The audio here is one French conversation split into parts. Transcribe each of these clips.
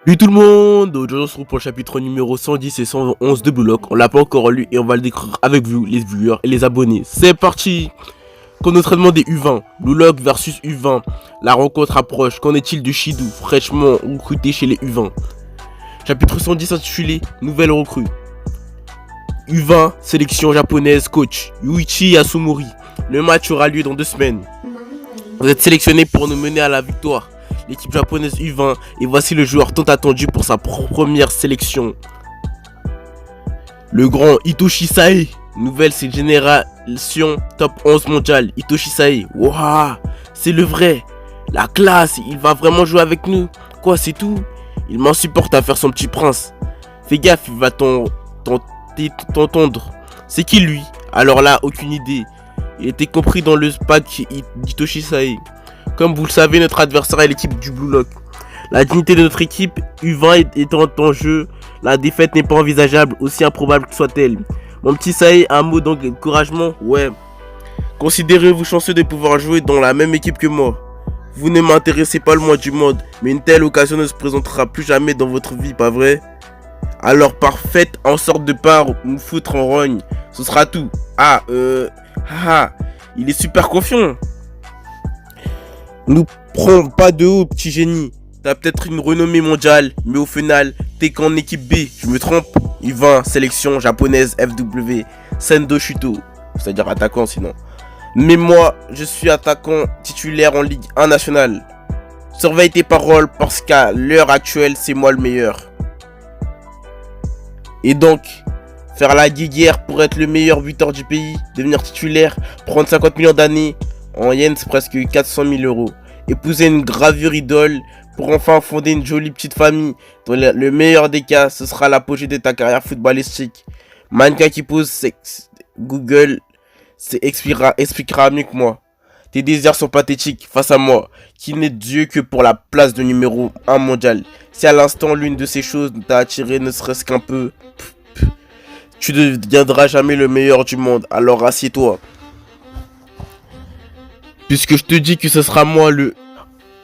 Salut tout le monde, aujourd'hui on se retrouve pour le chapitre numéro 110 et 111 de Blue Lock. On l'a pas encore lu et on va le découvrir avec vous, les viewers et les abonnés. C'est parti. Qu'en est traitement des U20, Blue Lock versus U20. La rencontre approche, qu'en est-il de Shidou, fraîchement recruté chez les U20? Chapitre 110 intitulé Nouvelle recrue. U20, sélection japonaise, coach Yuichi Yasumori. Le match aura lieu dans 2 semaines. Vous êtes sélectionné pour nous mener à la victoire. L'équipe japonaise U20, et voici le joueur tant attendu pour sa première sélection. Le grand Hitoshi Sae, nouvelle génération top 11 mondial. Hitoshi Sae, waouh, c'est le vrai, la classe, il va vraiment jouer avec nous. Quoi, c'est tout? Il m'insupporte à faire son petit prince. Fais gaffe, il va t'entendre. C'est qui lui? Alors là, aucune idée. Il était compris dans le pack d'Hitoshi Sae. Comme vous le savez, notre adversaire est l'équipe du Blue Lock. La dignité de notre équipe U20 étant en jeu, la défaite n'est pas envisageable, aussi improbable que soit-elle. Mon petit Sae, un mot d'encouragement? Ouais. Considérez-vous chanceux de pouvoir jouer dans la même équipe que moi. Vous ne m'intéressez pas le moins du monde, mais une telle occasion ne se présentera plus jamais dans votre vie, pas vrai? Alors faites en sorte de pas me foutre en rogne. Ce sera tout. Il est super confiant. Nous prends pas de haut, petit génie. T'as peut-être une renommée mondiale, mais au final, t'es qu'en équipe B. Je me trompe? U20, sélection japonaise FW, Sendo Shuto, c'est-à-dire attaquant sinon. Mais moi, je suis attaquant titulaire en Ligue 1 nationale. Surveille tes paroles parce qu'à l'heure actuelle, c'est moi le meilleur. Et donc, faire la guéguerre pour être le meilleur buteur du pays, devenir titulaire, prendre 50 millions d'années. En yens, c'est presque 400 000 euros. Épouser une gravure idole pour enfin fonder une jolie petite famille. Dans le meilleur des cas, ce sera l'apogée de ta carrière footballistique. Mannequin qui pose sexe. Google expliquera mieux que moi. Tes désirs sont pathétiques face à moi, qui n'est Dieu que pour la place de numéro 1 mondial. Si à l'instant l'une de ces choses t'a attiré ne serait-ce qu'un peu, tu ne deviendras jamais le meilleur du monde. Alors assieds-toi. Puisque je te dis que ce sera moi le...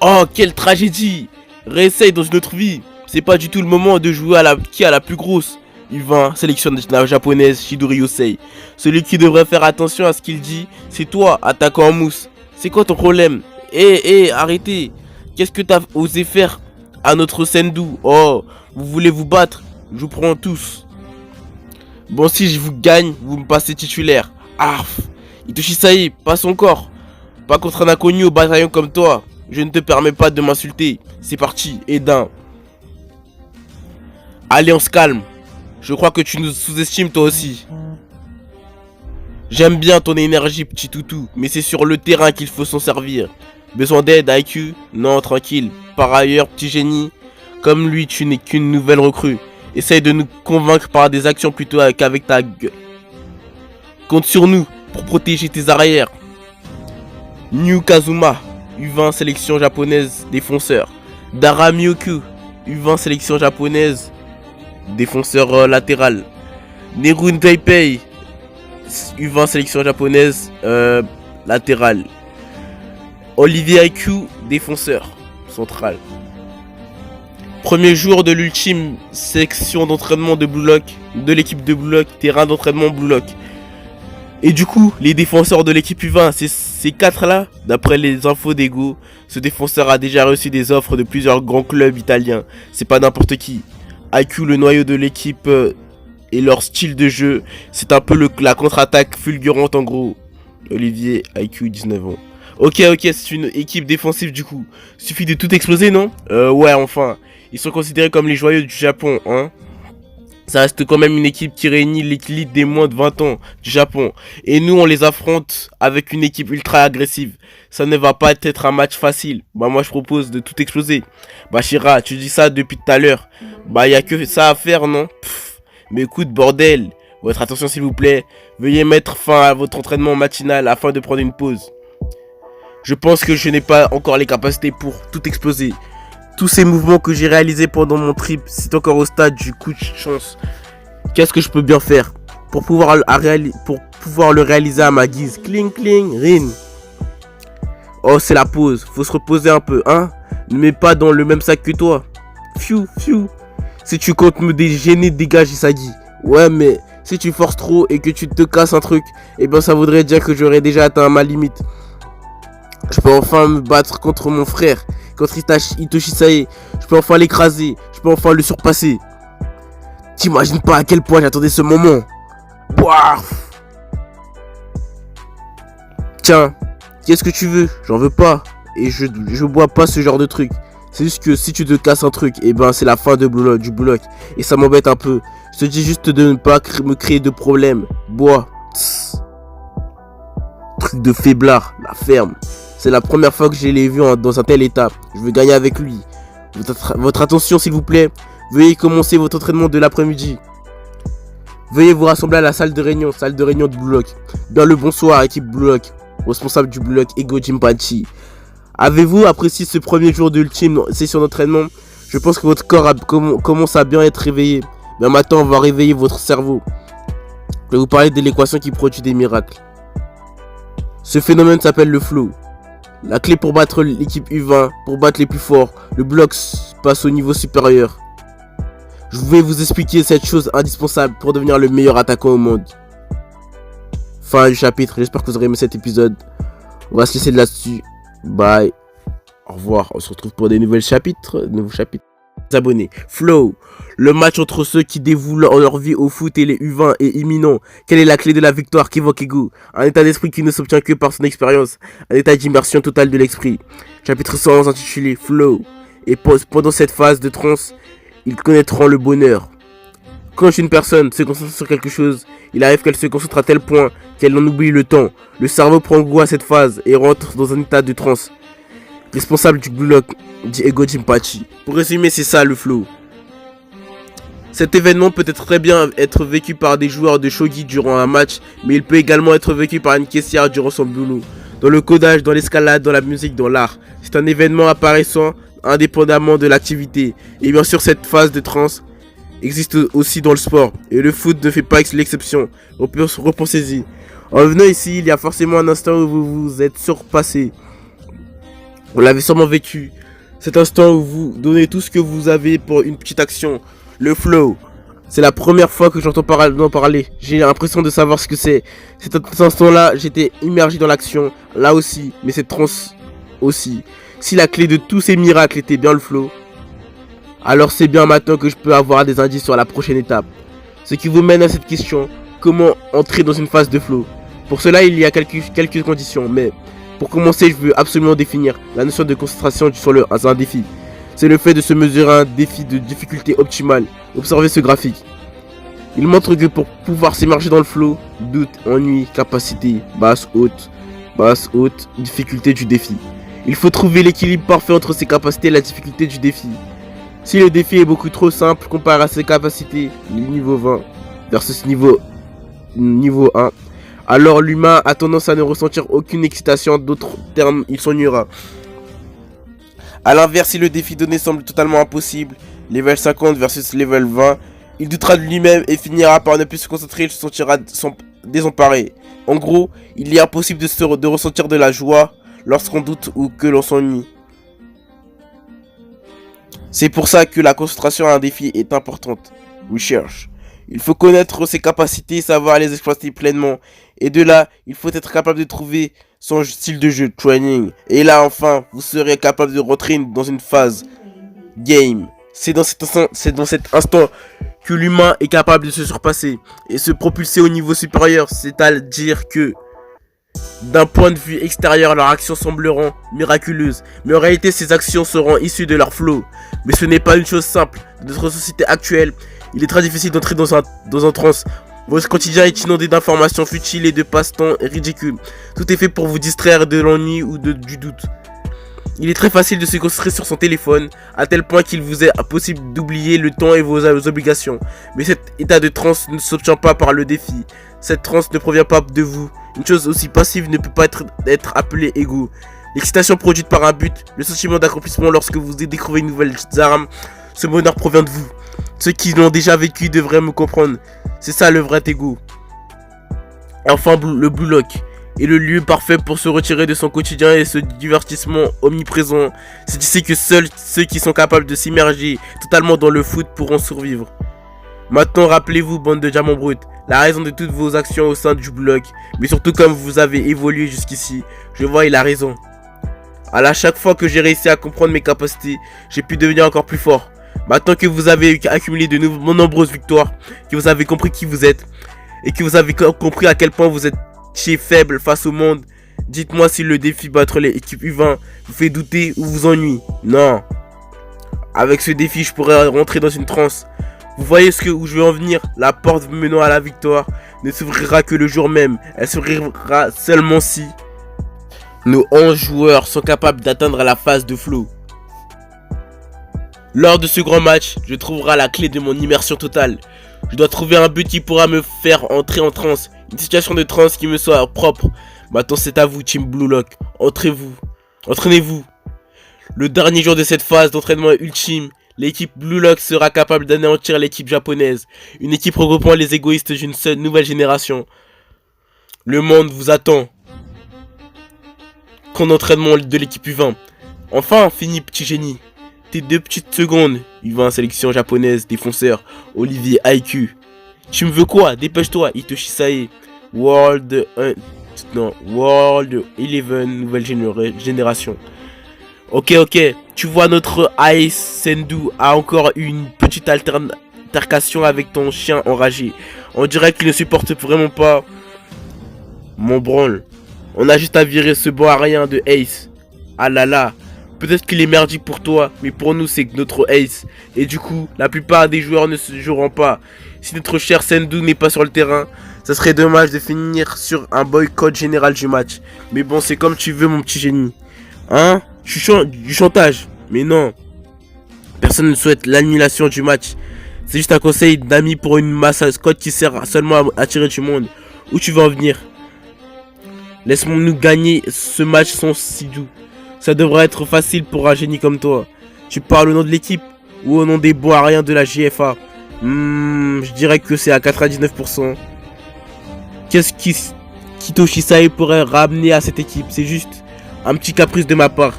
Oh, quelle tragédie! Réessaye dans une autre vie. C'est pas du tout le moment de jouer à la plus grosse. U20, sélection japonaise, Shidori Yosei. Celui qui devrait faire attention à ce qu'il dit, c'est toi, attaquant en mousse. C'est quoi ton problème? Arrêtez. Qu'est-ce que t'as osé faire à notre Sendu? Oh, vous voulez vous battre? Je vous prends tous. Bon, si je vous gagne, vous me passez titulaire. Hitoshi Sae, passe encore. Pas contre un inconnu au bataillon comme toi. Je ne te permets pas de m'insulter. C'est parti, Edin. Allez, on se calme. Je crois que tu nous sous-estimes toi aussi. J'aime bien ton énergie, petit toutou. Mais c'est sur le terrain qu'il faut s'en servir. Besoin d'aide, IQ? Non, tranquille. Par ailleurs, petit génie, comme lui, tu n'es qu'une nouvelle recrue. Essaye de nous convaincre par des actions plutôt qu'avec ta gueule. Compte sur nous pour protéger tes arrières. New Kazuma, U20 sélection japonaise, défenseur. Dara Miyoku, U20 sélection japonaise, défenseur latéral. Nerun Taipei, U20 sélection japonaise, latéral. Olivier IQ, défenseur central. Premier jour de l'ultime section d'entraînement de Blue Lock, de l'équipe de Blue Lock, terrain d'entraînement Blue Lock. Et du coup, les défenseurs de l'équipe U20, ces 4 là, d'après les infos d'Ego, ce défenseur a déjà reçu des offres de plusieurs grands clubs italiens. C'est pas n'importe qui. IQ, le noyau de l'équipe et leur style de jeu, c'est un peu la contre-attaque fulgurante en gros. Olivier, IQ, 19 ans. Ok, c'est une équipe défensive du coup. Suffit de tout exploser, non? Ouais, enfin. Ils sont considérés comme les joyeux du Japon, hein. Ça reste quand même une équipe qui réunit l'élite des moins de 20 ans du Japon. Et nous, on les affronte avec une équipe ultra agressive. Ça ne va pas être un match facile. Bah moi, je propose de tout exploser. Bah Shira, tu dis ça depuis tout à l'heure. Bah y a que ça à faire, non? Mais écoute, bordel. Votre attention, s'il vous plaît. Veuillez mettre fin à votre entraînement matinal afin de prendre une pause. Je pense que je n'ai pas encore les capacités pour tout exploser. Tous ces mouvements que j'ai réalisés pendant mon trip, c'est encore au stade du coup de chance. Qu'est-ce que je peux bien faire pour pouvoir le réaliser à ma guise? Cling, cling, rin. Oh, c'est la pause. Faut se reposer un peu, hein? Ne mets pas dans le même sac que toi. fiou, fiou. Si tu comptes me dégêner, dégage Isagi. Ouais, mais si tu forces trop et que tu te casses un truc, eh bien ça voudrait dire que j'aurais déjà atteint ma limite. Je peux enfin me battre contre mon frère, contre Hitoshi Sae. Je peux enfin l'écraser, je peux enfin le surpasser. T'imagines pas à quel point j'attendais ce moment. Boah. Tiens, qu'est-ce que tu veux? J'en veux pas. Et je bois pas ce genre de truc. C'est juste que si tu te casses un truc, et ben c'est la fin du bloc. Et ça m'embête un peu. Je te dis juste de ne pas me créer de problème. Bois. Tss. Truc de faiblard, la ferme. C'est la première fois que je l'ai vu dans un tel état. Je veux gagner avec lui. Votre attention s'il vous plaît. Veuillez commencer votre entraînement de l'après-midi. Veuillez vous rassembler à la salle de réunion de Blue Lock. Bien le bonsoir équipe Blue Lock. Responsable du Blue Lock, Ego Jinpachi. Avez-vous apprécié ce premier jour de l'ultime session d'entraînement? Je pense que votre corps commence à bien être réveillé. Mais maintenant, on va réveiller votre cerveau. Je vais vous parler de l'équation qui produit des miracles. Ce phénomène s'appelle le flow. La clé pour battre l'équipe U20, pour battre les plus forts, le bloc passe au niveau supérieur. Je vais vous expliquer cette chose indispensable pour devenir le meilleur attaquant au monde. Fin du chapitre, j'espère que vous aurez aimé cet épisode. On va se laisser là-dessus. Bye. Au revoir. On se retrouve pour des nouveaux chapitres. Abonnés. Flow. Le match entre ceux qui dévouent leur vie au foot et les U20 est imminent. Quelle est la clé de la victoire qu'évoque Ego? Un état d'esprit qui ne s'obtient que par son expérience. Un état d'immersion totale de l'esprit. Chapitre 111 intitulé Flow. Et pendant cette phase de transe, ils connaîtront le bonheur. Quand une personne se concentre sur quelque chose, il arrive qu'elle se concentre à tel point qu'elle en oublie le temps. Le cerveau prend goût à cette phase et rentre dans un état de transe. Responsable du Blue Lock, dit Ego Jinpachi. Pour résumer, c'est ça le flow. Cet événement peut très bien être vécu par des joueurs de shogi durant un match, mais il peut également être vécu par une caissière durant son boulot. Dans le codage, dans l'escalade, dans la musique, dans l'art. C'est un événement apparaissant indépendamment de l'activité. Et bien sûr, cette phase de transe existe aussi dans le sport. Et le foot ne fait pas l'exception. Repensez-y. En venant ici, il y a forcément un instant où vous vous êtes surpassé. Vous l'avez sûrement vécu. Cet instant où vous donnez tout ce que vous avez pour une petite action. Le flow. C'est la première fois que j'entends parler. J'ai l'impression de savoir ce que c'est. Cet instant-là, j'étais immergé dans l'action. Là aussi. Mais cette transe aussi. Si la clé de tous ces miracles était bien le flow, alors c'est bien maintenant que je peux avoir des indices sur la prochaine étape. Ce qui vous mène à cette question, comment entrer dans une phase de flow? Pour cela, il y a quelques conditions, mais pour commencer, je veux absolument définir la notion de concentration sur un défi. C'est le fait de se mesurer un défi de difficulté optimale. Observez ce graphique. Il montre que pour pouvoir s'immerger dans le flow, doute, ennui, capacité, basse, haute, difficulté du défi. Il faut trouver l'équilibre parfait entre ses capacités et la difficulté du défi. Si le défi est beaucoup trop simple comparé à ses capacités, niveau 20 versus niveau 1, alors l'humain a tendance à ne ressentir aucune excitation, d'autres termes, il s'ennuiera. A l'inverse, si le défi donné semble totalement impossible, level 50 versus level 20, il doutera de lui-même et finira par ne plus se concentrer, il se sentira désemparé. En gros, il est impossible de ressentir de la joie lorsqu'on doute ou que l'on s'ennuie. C'est pour ça que la concentration à un défi est importante. Recherche. Il faut connaître ses capacités, savoir les exploiter pleinement. Et de là, il faut être capable de trouver son style de jeu, training. Et là, enfin, vous serez capable de rentrer dans une phase game. C'est dans cet instant que l'humain est capable de se surpasser et se propulser au niveau supérieur. C'est-à-dire que d'un point de vue extérieur, leurs actions sembleront miraculeuses, mais en réalité ces actions seront issues de leur flow. Mais ce n'est pas une chose simple. Dans notre société actuelle, il est très difficile d'entrer dans un trance. Votre quotidien est inondé d'informations futiles et de passe-temps ridicules. Tout est fait pour vous distraire de l'ennui ou du doute. Il est très facile de se concentrer sur son téléphone, à tel point qu'il vous est impossible d'oublier le temps et vos obligations. Mais cet état de transe ne s'obtient pas par le défi. Cette transe ne provient pas de vous. Une chose aussi passive ne peut pas être appelée ego. L'excitation produite par un but, le sentiment d'accomplissement lorsque vous découvrez une nouvelle arme, ce bonheur provient de vous. Ceux qui l'ont déjà vécu devraient me comprendre. C'est ça le vrai ego. Enfin, le Blue Lock est le lieu parfait pour se retirer de son quotidien et ce divertissement omniprésent. C'est ici que seuls ceux qui sont capables de s'immerger totalement dans le foot pourront survivre. Maintenant, rappelez-vous, bande de diamants bruts, la raison de toutes vos actions au sein du blog, mais surtout comme vous avez évolué jusqu'ici. Je vois, il a raison. À chaque fois que j'ai réussi à comprendre mes capacités, j'ai pu devenir encore plus fort. Maintenant que vous avez accumulé de nombreuses victoires, que vous avez compris qui vous êtes, et que vous avez compris à quel point vous êtes faible face au monde, dites-moi si le défi battre l'équipe U20 vous fait douter ou vous ennuie. Non. Avec ce défi, je pourrais rentrer dans une transe. Vous voyez où je veux en venir? La porte menant à la victoire ne s'ouvrira que le jour même. Elle s'ouvrira seulement si nos 11 joueurs sont capables d'atteindre la phase de flow. Lors de ce grand match, je trouverai la clé de mon immersion totale. Je dois trouver un but qui pourra me faire entrer en transe. Une situation de transe qui me soit propre. Maintenant c'est à vous, Team Blue Lock. Entraînez-vous. Le dernier jour de cette phase d'entraînement ultime, l'équipe Blue Lock sera capable d'anéantir l'équipe japonaise. Une équipe regroupant les égoïstes d'une seule nouvelle génération. Le monde vous attend. Camp d'entraînement de l'équipe U20. Enfin, fini petit génie. Tes 2 petites secondes. U20 sélection japonaise, défonceur. Olivier IQ. Tu me veux quoi? Dépêche-toi, Hitoshi Sae. World 11, nouvelle génération. Ok. Tu vois, notre Ice Sendu a encore eu une petite altercation avec ton chien enragé. On dirait qu'il ne supporte vraiment pas mon branle. On a juste à virer ce bon à rien de Ace. Ah là là. Peut-être qu'il est merdique pour toi, mais pour nous c'est notre Ace. Et du coup, la plupart des joueurs ne se joueront pas. Si notre cher Sendu n'est pas sur le terrain, ça serait dommage de finir sur un boycott général du match. Mais bon, c'est comme tu veux, mon petit génie. Hein? Du chantage. Mais non. Personne ne souhaite l'annulation du match. C'est juste un conseil d'amis pour une mascotte qui sert seulement à attirer du monde. Où tu veux en venir? Laisse-nous gagner ce match sans si doux. Ça devrait être facile pour un génie comme toi. Tu parles au nom de l'équipe ou au nom des bons à rien de la GFA? Je dirais que c'est à 99%. Qu'est-ce qu'Hitoshi Sae pourrait ramener à cette équipe? C'est juste un petit caprice de ma part.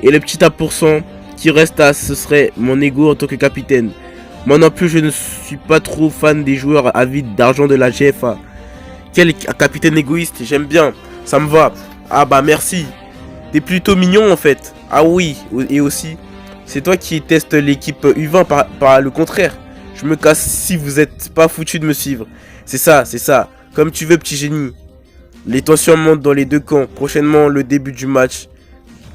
Et le petit 1% qui reste ce serait mon ego en tant que capitaine. Moi non plus, je ne suis pas trop fan des joueurs avides d'argent de la GFA. Quel capitaine égoïste, j'aime bien. Ça me va. Ah bah merci. T'es plutôt mignon en fait. Ah oui, et aussi, c'est toi qui teste l'équipe U20 par le contraire. Je me casse si vous êtes pas foutu de me suivre. C'est ça. Comme tu veux, petit génie. Les tensions montent dans les deux camps. Prochainement, le début du match.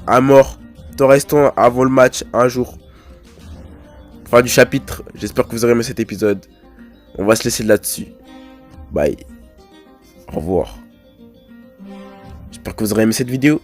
À mort. T'en restant avant le match un jour. Fin du chapitre. J'espère que vous aurez aimé cet épisode. On va se laisser là-dessus. Bye. Au revoir. J'espère que vous aurez aimé cette vidéo.